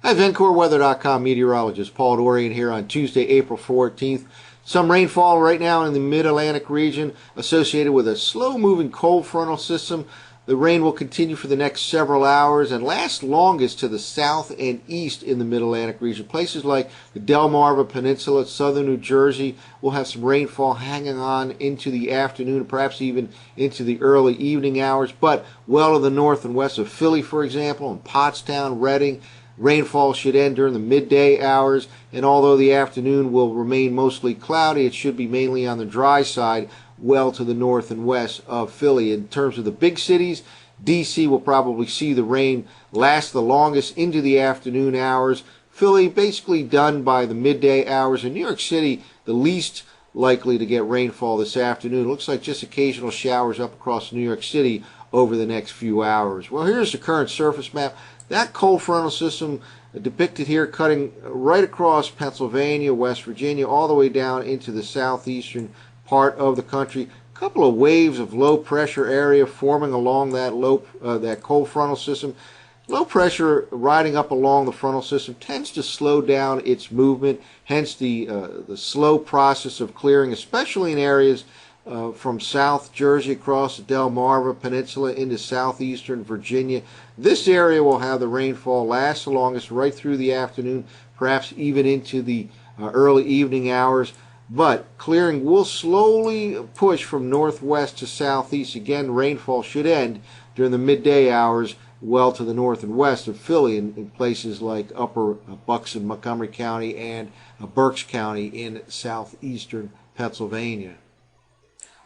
Hi, VencoreWeather.com meteorologist Paul Dorian here on Tuesday, April 14th. Some rainfall right now in the mid-Atlantic region associated with a slow-moving cold frontal system. The rain will continue for the next several hours and last longest to the south and east in the mid-Atlantic region. Places like the Delmarva Peninsula, southern New Jersey will have some rainfall hanging on into the afternoon, perhaps even into the early evening hours. But well to the north and west of Philly, for example, and Pottstown, Reading, rainfall should end during the midday hours, and although the afternoon will remain mostly cloudy, it should be mainly on the dry side, well to the north and west of Philly. In terms of the big cities, D.C. will probably see the rain last the longest into the afternoon hours. Philly basically done by the midday hours. In New York City, the least likely to get rainfall this afternoon. It looks like just occasional showers up across New York City over the next few hours. Well, here's the current surface map. That cold frontal system depicted here cutting right across Pennsylvania, West Virginia, all the way down into the southeastern part of the country. A couple of waves of low pressure area forming along that cold frontal system. Low pressure riding up along the frontal system tends to slow down its movement, hence the slow process of clearing, especially in areas from South Jersey across the Delmarva Peninsula into southeastern Virginia. This area will have the rainfall last the longest right through the afternoon, perhaps even into the early evening hours. But clearing will slowly push from northwest to southeast. Again, rainfall should end during the midday hours well to the north and west of Philly in places like upper Bucks and Montgomery County and Berks County in southeastern Pennsylvania.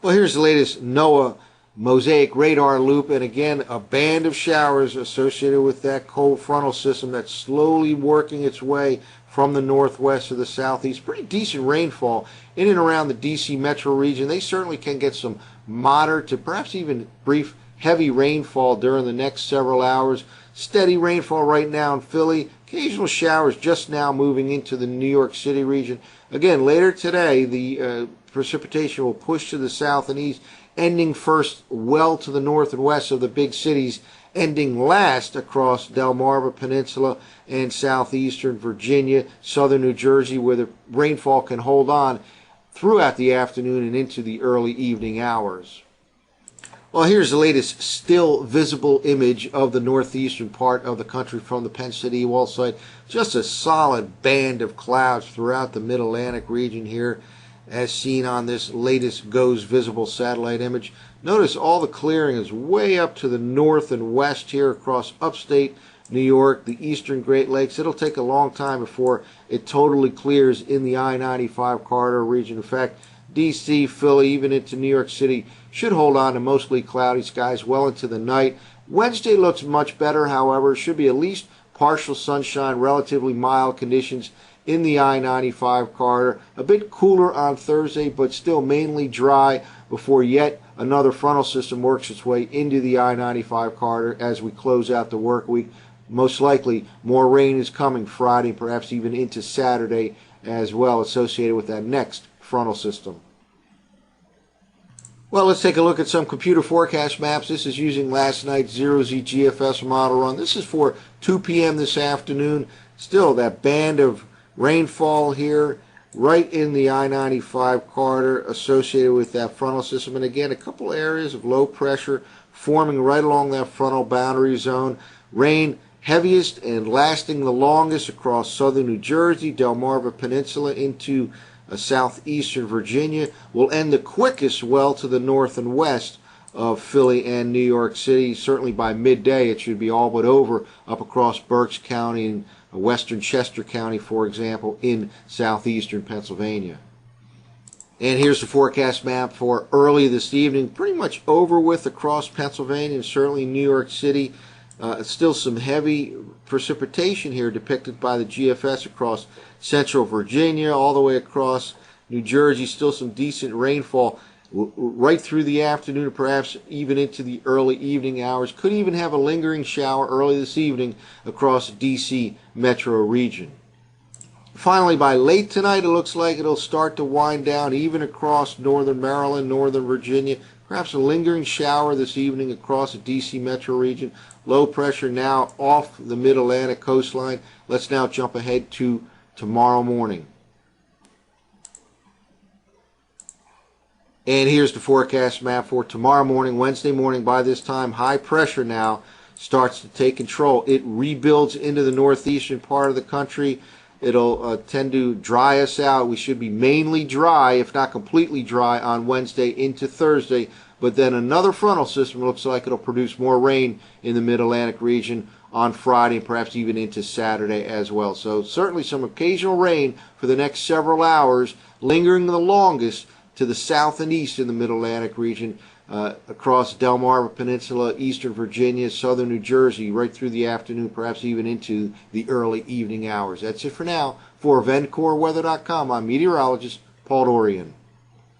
Well, here's the latest NOAA Mosaic radar loop, and again, a band of showers associated with that cold frontal system that's slowly working its way from the northwest to the southeast. Pretty decent rainfall in and around the D.C. metro region. They certainly can get some moderate to perhaps even brief heavy rainfall during the next several hours. Steady rainfall right now in Philly. Occasional showers just now moving into the New York City region. Again, later today, the precipitation will push to the south and east, ending first well to the north and west of the big cities, ending last across Delmarva Peninsula and southeastern Virginia, southern New Jersey, where the rainfall can hold on throughout the afternoon and into the early evening hours. Well, here's the latest still visible image of the northeastern part of the country from the Penn City wall site. Just a solid band of clouds throughout the mid-Atlantic region here, as seen on this latest GOES visible satellite image. Notice all the clearing is way up to the north and west here across upstate New York, the eastern Great Lakes. It'll take a long time before it totally clears in the I-95 corridor region. In fact, D.C., Philly, even into New York City should hold on to mostly cloudy skies well into the night. Wednesday looks much better, however. Should be at least partial sunshine, relatively mild conditions in the I-95 corridor. A bit cooler on Thursday, but still mainly dry before yet another frontal system works its way into the I-95 corridor as we close out the work week. Most likely more rain is coming Friday, perhaps even into Saturday as well, associated with that next frontal system. Well, let's take a look at some computer forecast maps. This is using last night's Zero-Z GFS model run. This is for 2 p.m. this afternoon. Still that band of rainfall here right in the I-95 corridor associated with that frontal system. And again, a couple areas of low pressure forming right along that frontal boundary zone. Rain heaviest and lasting the longest across southern New Jersey, Delmarva Peninsula into southeastern Virginia. Will end the quickest well to the north and west of Philly and New York City. Certainly by midday it should be all but over up across Berks County and western Chester County, for example, in southeastern Pennsylvania. And here's the forecast map for early this evening. Pretty much over with across Pennsylvania and certainly New York City. Still some heavy precipitation here depicted by the GFS across central Virginia, all the way across New Jersey. Still some decent rainfall right through the afternoon, perhaps even into the early evening hours. Could even have a lingering shower early this evening across the D.C. metro region. Finally, by late tonight, it looks like it'll start to wind down even across northern Maryland, northern Virginia. Perhaps a lingering shower this evening across the D.C. metro region. Low pressure now off the mid-Atlantic coastline. Let's now jump ahead to tomorrow morning. And here's the forecast map for tomorrow morning, Wednesday morning. By this time, high pressure now starts to take control. It rebuilds into the northeastern part of the country. It'll tend to dry us out. We should be mainly dry, if not completely dry, on Wednesday into Thursday. But then another frontal system looks like it'll produce more rain in the mid-Atlantic region on Friday, and perhaps even into Saturday as well. So certainly some occasional rain for the next several hours, lingering the longest to the south and east in the mid-Atlantic region, across Delmarva Peninsula, eastern Virginia, southern New Jersey, right through the afternoon, perhaps even into the early evening hours. That's it for now. For VencoreWeather.com, I'm meteorologist Paul Dorian.